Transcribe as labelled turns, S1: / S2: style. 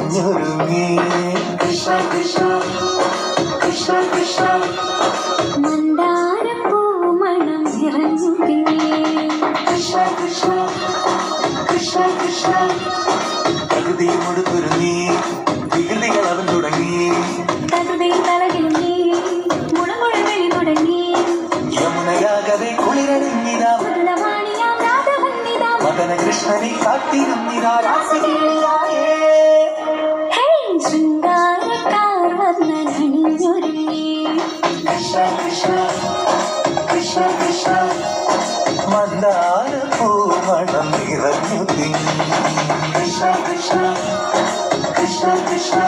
S1: അണിഞ്ഞൊരുങ്ങി കൃഷ്ണ കൃഷ്ണ കൃഷ്ണ കൃഷ്ണ
S2: മന്ദാരപ്പൂമണം നിറഞ്ഞു
S1: കൃഷ്ണ കൃഷ്ണ കൃഷ്ണ കൃഷ്ണ പ്രകൃതിയും മുടുത്തൊരുങ്ങി വികൃതികൾ അവൻ തുടങ്ങി
S2: തകതയിൽ തലകിലുങ്ങി മുളമുഴവെളി തുടങ്ങി
S1: യമുനയാകവെ കുളിരണിഞ്ഞിതാ
S2: മധുരവാണിയാം രാധവന്നിതാ
S1: മദന കൃഷ്ണനെ കാത്തിരുന്നിതാ രാസകീയായേ
S2: ശൃംഗാരക്കാർ വന്നണിഞ്ഞൊരുങ്ങി
S1: കൃഷ്ണ കൃഷ്ണ കൃഷ്ണ കൃഷ്ണ മന്ദാരപ്പൂമണം നിറഞ്ഞു കൃഷ്ണ കൃഷ്ണ കൃഷ്ണ കൃഷ്ണ